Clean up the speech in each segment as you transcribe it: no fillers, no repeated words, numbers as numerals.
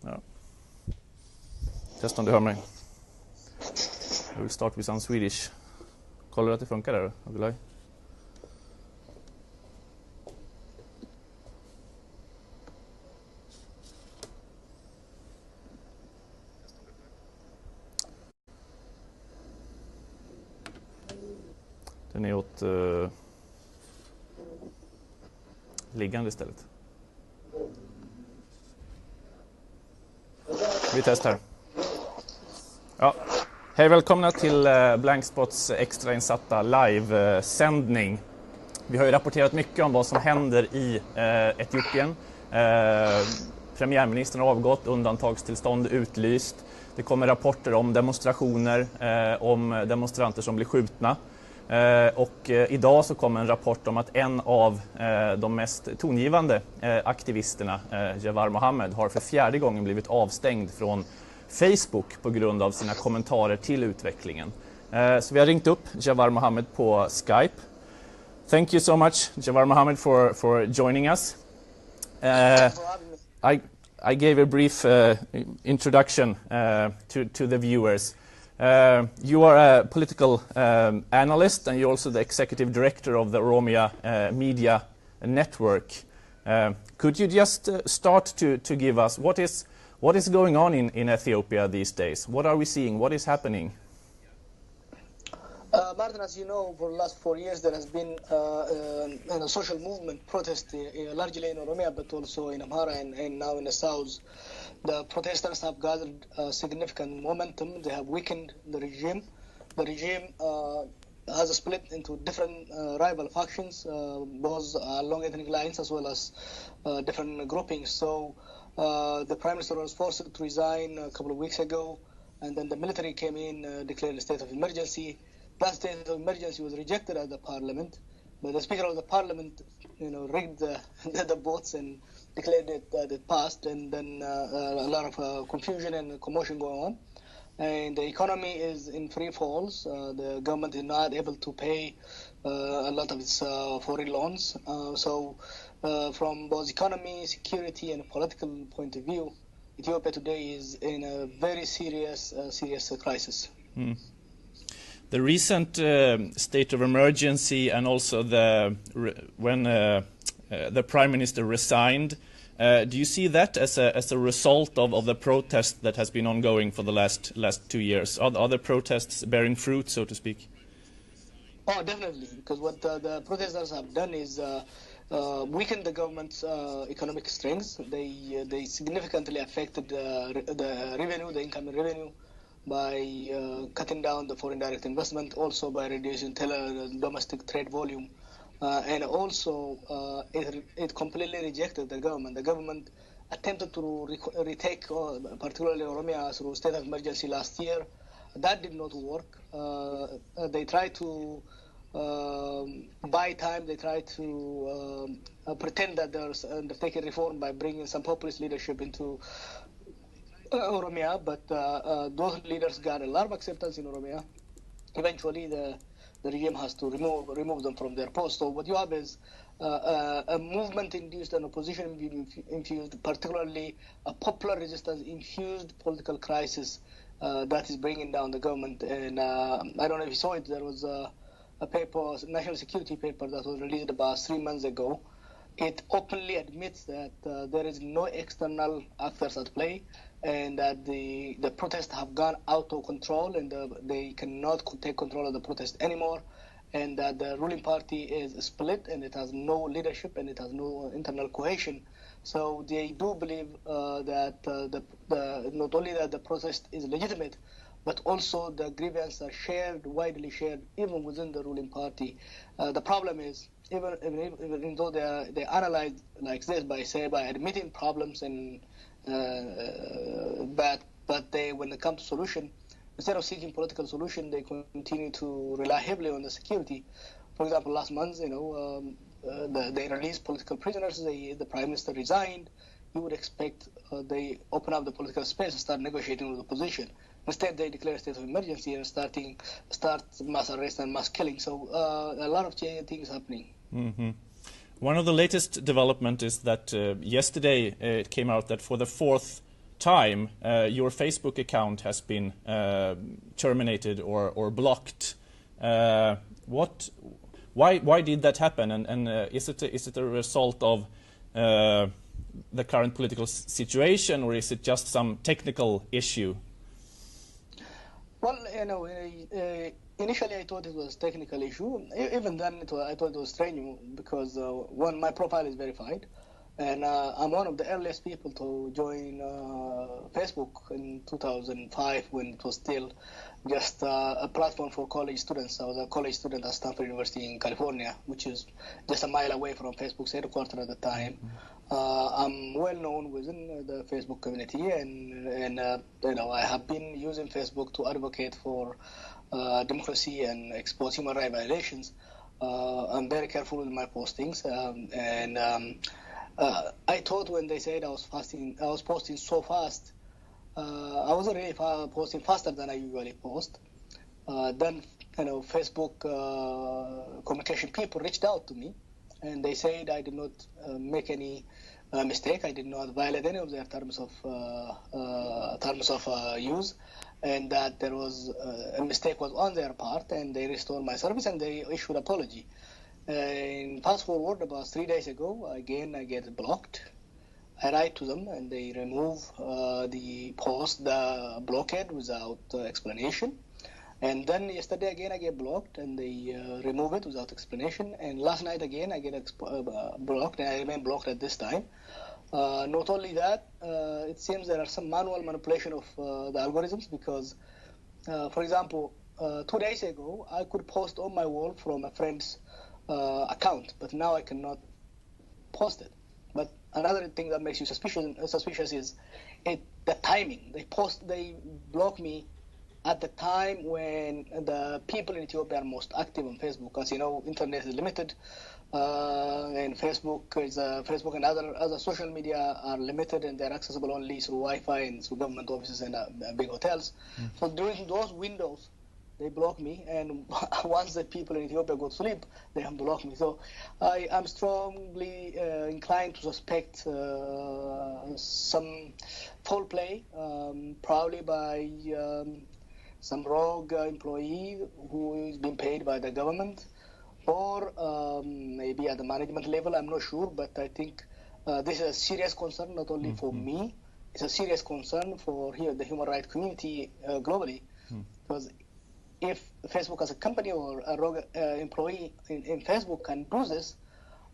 Ja. Testa om du hör mig. I will start with some Swedish. Kollar du att det funkar där, Abdullahi? Den är åt liggande istället. Vi testar. Ja. Hej, välkomna till Blankspots extrainsatta live-sändning. Vi har ju rapporterat mycket om vad som händer i Etiopien. Premiärministern har avgått, undantagstillstånd utlyst. Det kommer rapporter om demonstrationer, om demonstranter som blir skjutna. Och idag så kom en rapport om att en av de mest tongivande aktivisterna, Jawar Mohammed, har för 4:e gången blivit avstängd från Facebook på grund av sina kommentarer till utvecklingen. Så vi har ringt upp Jawar Mohammed på Skype. Thank you so much, Jawar Mohammed, for joining us. I gave a brief introduction to the viewers. You are a political analyst, and you're also the executive director of the Oromia Media Network. Could you just start to give us what is going on in Ethiopia these days? What are we seeing? What is happening? Martin, as you know, for the last 4 years there has been a social movement protest largely in Oromia, but also in Amhara and now in the south. The protesters have gathered significant momentum. They have weakened the regime. The regime has split into different rival factions, both along ethnic lines as well as different groupings. So the Prime Minister was forced to resign a couple of weeks ago, and then the military came in, declared a state of emergency. That state of emergency was rejected at the parliament, but the Speaker of the Parliament, rigged the votes and declared it that it passed, and then a lot of confusion and commotion going on. And the economy is in free falls. The government is not able to pay a lot of its foreign loans. So from both economy, security, and political point of view, Ethiopia today is in a very serious crisis. Mm. The recent state of emergency, and also when the Prime Minister resigned, do you see that as a result of the protest that has been ongoing for the last 2 years? Are the protests bearing fruit, so to speak? Oh, definitely, because what the protesters have done is weakened the government's economic strength. They significantly affected the revenue, the income and revenue, by cutting down the foreign direct investment, also by reducing domestic trade volume. And also, it completely rejected the government. The government attempted to retake, particularly Oromia, through state of emergency last year. That did not work. They tried to buy time. They tried to pretend that there's undertaking reform by bringing some populist leadership into Oromia, but those leaders got a lot of acceptance in Oromia. Eventually, the regime has to remove them from their post. So what you have is a movement-induced and opposition-infused, particularly a popular resistance-infused political crisis that is bringing down the government. And I don't know if you saw it, there was a paper, national security paper, that was released about 3 months ago. It openly admits that there is no external actors at play, and that the protests have gone out of control, and they cannot take control of the protest anymore, and that the ruling party is split, and it has no leadership, and it has no internal cohesion. So they do believe that not only that the protest is legitimate, but also the grievances are widely shared, even within the ruling party. The problem is, even though they analyze like this by admitting problems and but they, when it comes to solution, instead of seeking political solution, they continue to rely heavily on the security. For example, last month, they released political prisoners. The Prime Minister resigned. You would expect they open up the political space and start negotiating with the opposition. Instead, they declare a state of emergency and start mass arrest and mass killing. So a lot of things happening. Mm-hmm. One of the latest development is that yesterday it came out that for the fourth time, your Facebook account has been terminated or blocked. Why did that happen? And is it a result of the current political situation, or is it just some technical issue? Well, initially I thought it was a technical issue. Even then, I thought it was strange because one, my profile is verified, and I'm one of the earliest people to join Facebook in 2005 when it was still just a platform for college students. I was a college student at Stanford University in California, which is just a mile away from Facebook's headquarters at the time. I'm well known within the Facebook community, and I have been using Facebook to advocate for democracy and expose human rights violations. I'm very careful with my postings, I thought when they said I was posting so fast. I wasn't really posting faster than I usually post. Then, Facebook communication people reached out to me, and they said I did not make any mistake. I did not violate any of their terms of use, and that there was a mistake was on their part, and they restored my service and they issued apology. And fast forward about 3 days ago, again I get blocked. I write to them and they remove the blockade without explanation. And then yesterday again I get blocked and they remove it without explanation. And last night again I get blocked and I remain blocked at this time. Not only that, it seems there are some manual manipulation of the algorithms because, for example, 2 days ago I could post on my wall from a friend's account, but now I cannot post it. But another thing that makes you suspicious is the timing. They block me at the time when the people in Ethiopia are most active on Facebook. As you know, internet is limited, and Facebook and other social media are limited, and they're accessible only through Wi-Fi and through government offices and big hotels. So during those windows, they block me, and once the people in Ethiopia go to sleep, they unblock me. So I am strongly inclined to suspect some foul play, probably by some rogue employee who is being paid by the government, or maybe at the management level. I'm not sure, but I think this is a serious concern, not only for me. It's a serious concern for the human rights community globally, because if Facebook as a company or a rogue employee in Facebook can do this,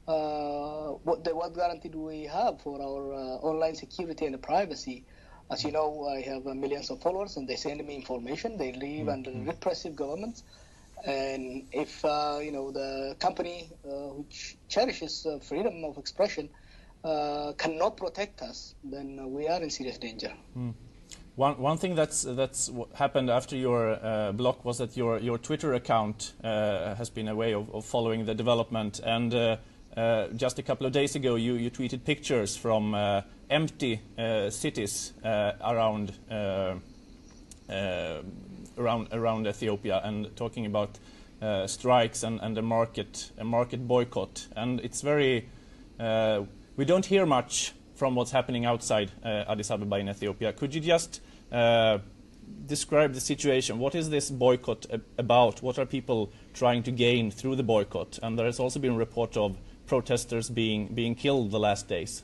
what guarantee do we have for our online security and privacy? As you know, I have millions of followers and they send me information. They live under repressive governments. And if, the company which cherishes freedom of expression cannot protect us, then we are in serious danger. One thing that's happened after your block was that your Twitter account has been a way of following the development, and just a couple of days ago you tweeted pictures from empty cities around Ethiopia, and talking about strikes and a market boycott. And it's very we don't hear much from what's happening outside Addis Ababa in Ethiopia. Could you just describe the situation? What is this boycott about? What are people trying to gain through the boycott? And there has also been a report of protesters being killed the last days.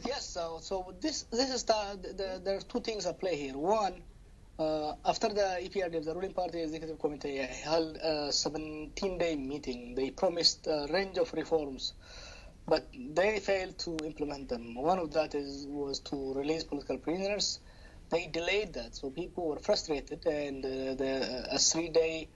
Yes, so this is there are two things at play here. One, after the EPRDF, the ruling party executive committee, held a 17-day meeting. They promised a range of reforms, but they failed to implement them. One of that was to release political prisoners. They delayed that, so people were frustrated, and a 3-day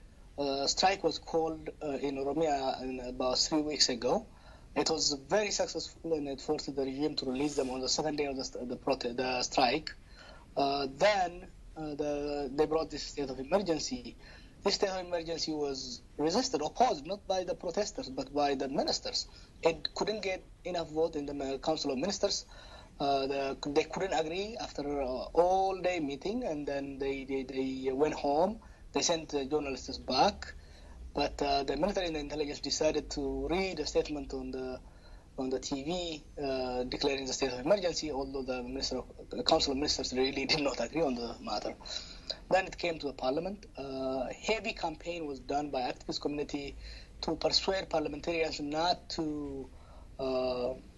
strike was called in Oromia about 3 weeks ago. It was very successful, and it forced the regime to release them on the second day of the strike. Then they brought this state of emergency. This state of emergency was resisted, opposed, not by the protesters, but by the ministers. It couldn't get enough vote in the Council of Ministers. They couldn't agree after an all-day meeting, and then they went home. They sent the journalists back, but the military and the intelligence decided to read a statement on on the TV declaring the state of emergency, although the Council of Ministers really did not agree on the matter. Then it came to the parliament. Heavy campaign was done by activist community to persuade parliamentarians not to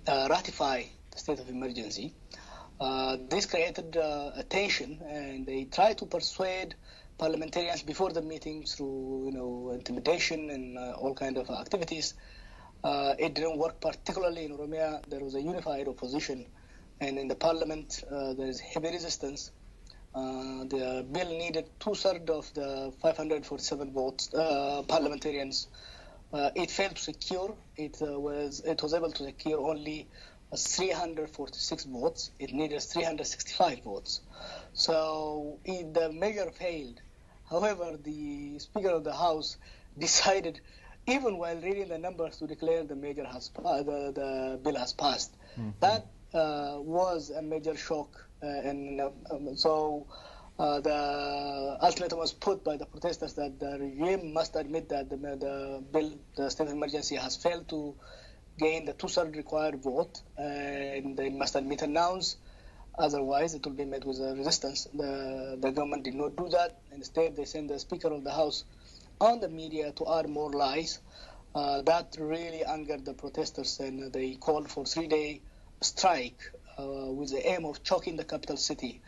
ratify the state of emergency. This created a tension, and they tried to persuade parliamentarians before the meeting through, intimidation and all kind of activities. It didn't work, particularly in Oromia. There was a unified opposition, and in the parliament there is heavy resistance. The bill needed 2/3 of the 547 votes parliamentarians. It failed to secure. It was able to secure only 346 votes. It needed 365 votes. So the measure failed. However, the Speaker of the House decided, even while reading the numbers, to declare the measure has the bill has passed. Mm-hmm. That was a major shock, so the ultimatum was put by the protesters that the regime must admit that the bill, the state of emergency, has failed to gain the 2/3 required vote, and they must admit and announce. Otherwise, it will be met with a resistance. The government did not do that. Instead, they sent the Speaker of the House on the media to add more lies. That really angered the protesters, and they called for 3-day strike with the aim of choking the capital city.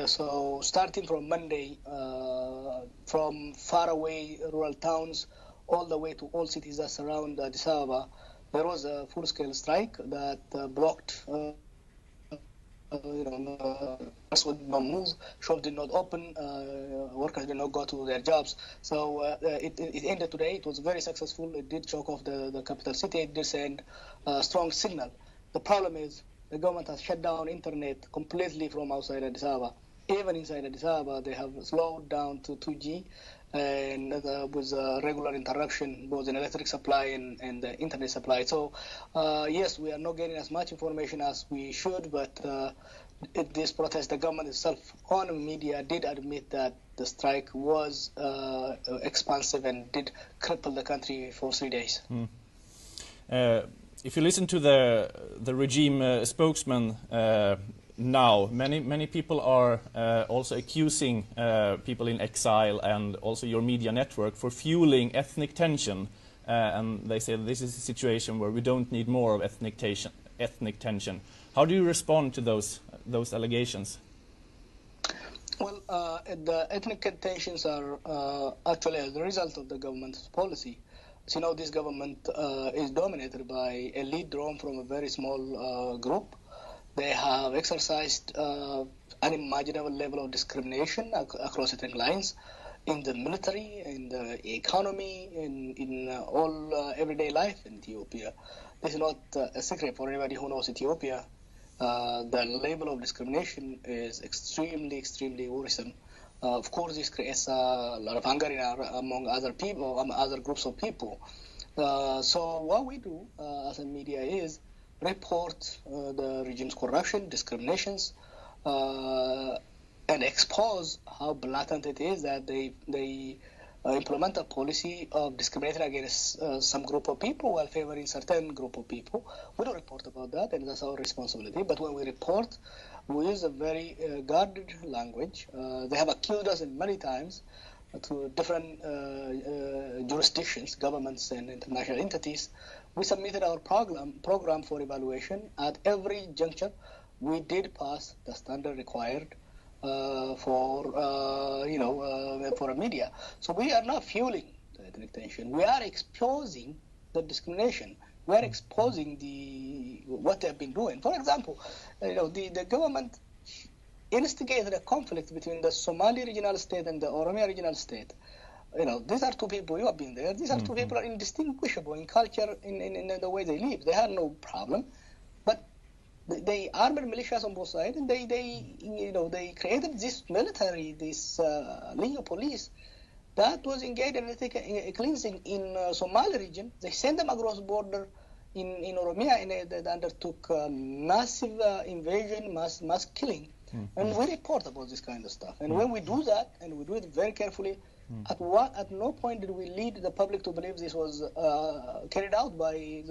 So starting from Monday, from faraway rural towns all the way to all cities that surround Addis Ababa, there was a full-scale strike that blocked. Cars would not move, shops did not open, workers did not go to their jobs. So it ended today. It was very successful. It did choke off the capital city. It did send a strong signal. The problem is the government has shut down internet completely from outside Addis Ababa. Even inside Addis Ababa, they have slowed down to 2G, and with regular interruption both in electric supply and the internet supply. So yes, we are not getting as much information as we should, but at this protest, the government itself on media did admit that the strike was expansive and did cripple the country for 3 days. If you listen to the regime spokesman now, many people are also accusing people in exile and also your media network for fueling ethnic tension, and they say this is a situation where we don't need more of ethnic tension. How do you respond to those allegations? Well, the ethnic tensions are actually as a result of the government's policy. As you know, this government is dominated by a lead drawn from a very small group. They have exercised unimaginable level of discrimination across ethnic lines in the military, in the economy, in all everyday life in Ethiopia. This is not a secret for anybody who knows Ethiopia. The level of discrimination is extremely worrisome. Of course, this creates a lot of anger among other people, other groups of people. So what we do as a media is report the regime's corruption, discriminations, and expose how blatant it is that they implement a policy of discriminating against some group of people while favoring certain group of people. We don't report about that, and that's our responsibility. But when we report, we use a very guarded language. They have accused us many times to different jurisdictions, governments, and international entities. We submitted our program for evaluation. At every juncture, we did pass the standard required for a media. So we are not fueling the ethnic tension. We are exposing the discrimination. We are exposing what they have been doing. For example, the government instigated a conflict between the Somali regional state and the Oromia regional state. These are two people, you have been there, these are two people are indistinguishable in culture, in the way they live. They had no problem. But they armed militias on both sides, and they created this military, this legal police that was engaged in ethnic cleansing in Somali region. They sent them across the border in Oromia, and they undertook massive invasion, mass killing. And we report about this kind of stuff. And when we do that, and we do it very carefully, At no point did we lead the public to believe this was carried out by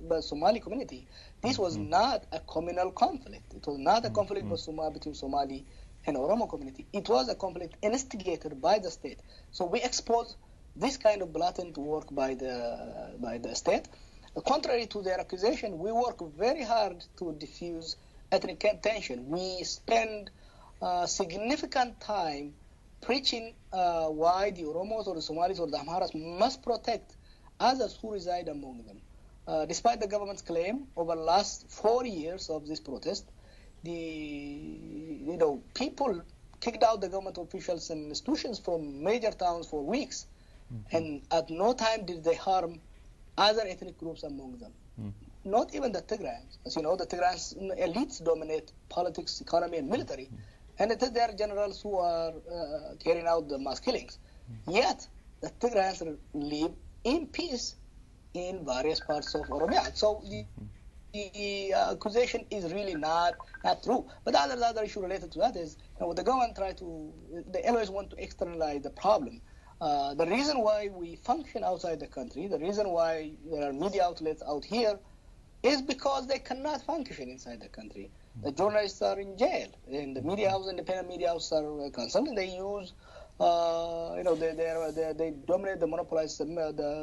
the Somali community. This was not a communal conflict. It was not a conflict between Somali and Oromo community. It was a conflict instigated by the state. So we expose this kind of blatant work by the state. Contrary to their accusation, we work very hard to diffuse ethnic tension. We spend significant time preaching why the Oromos or the Somalis or the Amharas must protect others who reside among them. Despite the government's claim over the last 4 years of this protest, people kicked out the government officials and institutions from major towns for weeks, and at no time did they harm other ethnic groups among them. Not even the Tigrayans. As you know, the Tigrayans elites dominate politics, economy, and military, and it is their generals who are carrying out the mass killings. Yet, the Tigrayans live in peace in various parts of Oromia. So the accusation is really not true. But the other issue related to that is, the government they always want to externalize the problem. The reason why we function outside the country, the reason why there are media outlets out here, is because they cannot function inside the country. The journalists are in jail, and the media house, independent media houses are concerned, and they use, they dominate, they monopolize the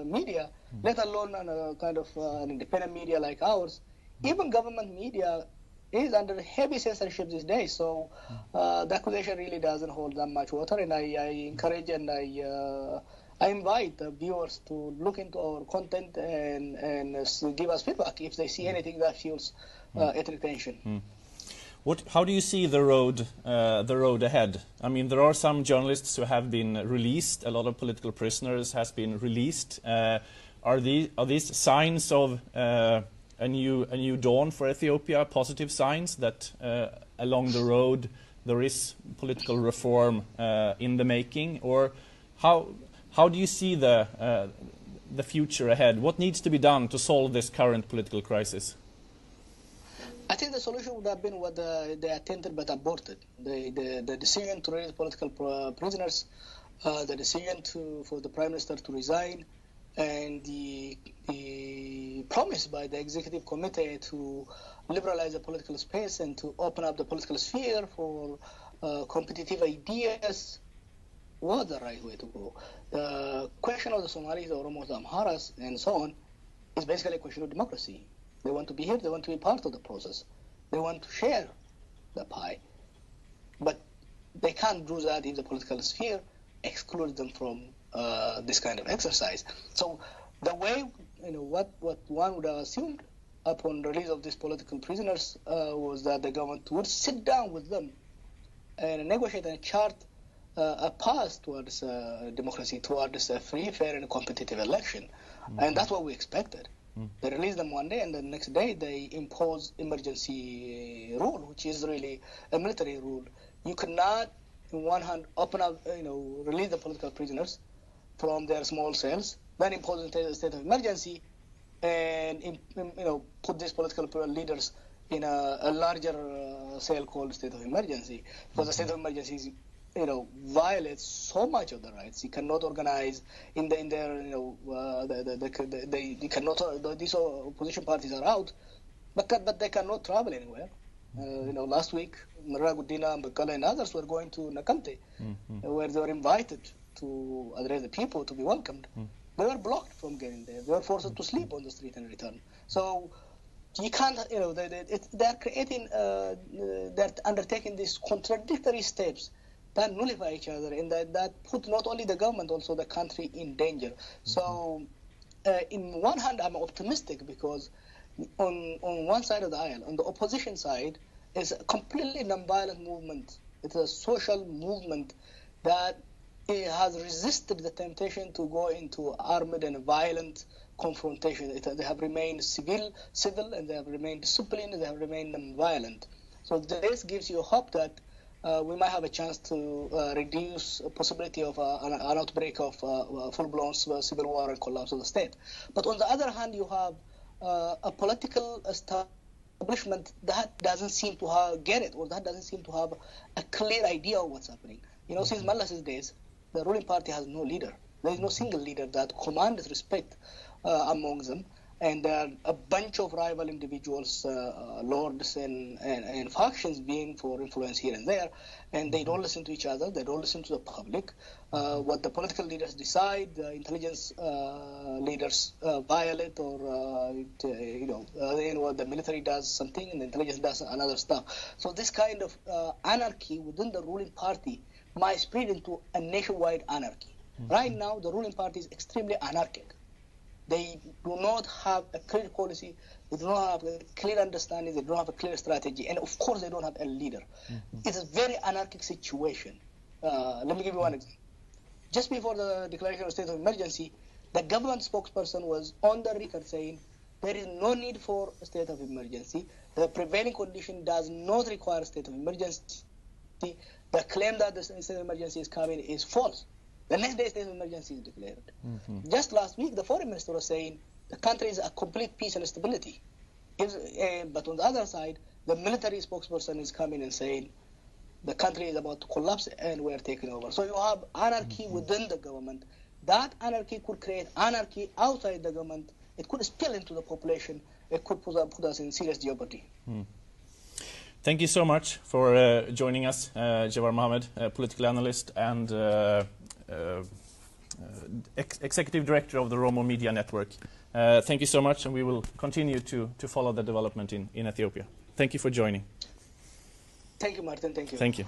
media, let alone an independent media like ours. Even government media is under heavy censorship these days, so the accusation really doesn't hold that much water, and I encourage and I invite the viewers to look into our content and give us feedback if they see anything that fuels ethnic tension. How do you see the road ahead? I mean, there are some journalists who have been released. A lot of political prisoners has been released. Are these signs of a new dawn for Ethiopia? Positive signs that along the road there is political reform in the making, or how do you see the future ahead? What needs to be done to solve this current political crisis? I think the solution would have been what they attempted but aborted. The decision to release political prisoners, the decision for the Prime Minister to resign, and the promise by the Executive Committee to liberalize the political space and to open up the political sphere for competitive ideas was the right way to go. The question of the Somalis, the Oromos, the Amharas, and so on is basically a question of democracy. They want to be here, they want to be part of the process. They want to share the pie. But they can't do that if the political sphere excludes them from this kind of exercise. So the way, what one would have assumed upon release of these political prisoners was that the government would sit down with them and negotiate and chart a path towards democracy, towards a free, fair, and competitive election. And that's what we expected. They release them one day, and the next day they impose emergency rule, which is really a military rule. You cannot, in one hand, open up, release the political prisoners from their small cells, then impose a state of emergency, and put these political leaders in a larger cell called state of emergency, because the state of emergency is, violates so much of the rights. You cannot organize in their, they cannot. These opposition parties are out, but they cannot travel anywhere. Last week, Maragudina, Mbakala, and others were going to Nakamte, where they were invited to address the people, to be welcomed. They were blocked from getting there. They were forced to sleep on the street and return. So you can't, they're creating, they're undertaking these contradictory steps that nullify each other, and that put not only the government, also the country in danger. So, in one hand, I'm optimistic because on one side of the aisle, on the opposition side, is a completely non-violent movement. It's a social movement that has resisted the temptation to go into armed and violent confrontation. They have remained civil, and they have remained disciplined, and they have remained non-violent. So this gives you hope that we might have a chance to reduce a possibility of an outbreak of full-blown civil war and collapse of the state. But on the other hand, you have a political establishment that doesn't seem to get it, or that doesn't seem to have a clear idea of what's happening. Since Mallas's days, the ruling party has no leader. There is no single leader that commands respect among them. And there are a bunch of rival individuals, lords and factions being for influence here and there, and they don't listen to each other, they don't listen to the public. What the political leaders decide, the intelligence leaders violate, or what the military does something and the intelligence does another stuff. So this kind of anarchy within the ruling party might spread into a nationwide anarchy. Right now, the ruling party is extremely anarchic. They do not have a clear policy, they do not have a clear understanding, they don't have a clear strategy, and of course they don't have a leader. It's a very anarchic situation. Let me give you one example. Just before the declaration of state of emergency, the government spokesperson was on the record saying there is no need for a state of emergency. The prevailing condition does not require a state of emergency. The claim that the state of emergency is coming is false. The next day, state of emergency is declared. Just last week, the foreign minister was saying the country is a complete peace and stability. But on the other side, the military spokesperson is coming and saying the country is about to collapse and we are taking over. So you have anarchy within the government. That anarchy could create anarchy outside the government. It could spill into the population. It could put us in serious jeopardy. Thank you so much for joining us, Jawar Mohammed, political analyst and Executive Director of the Oromo Media Network. Thank you so much, and we will continue to follow the development in Ethiopia. Thank you for joining. Thank you, Martin. Thank you. Thank you.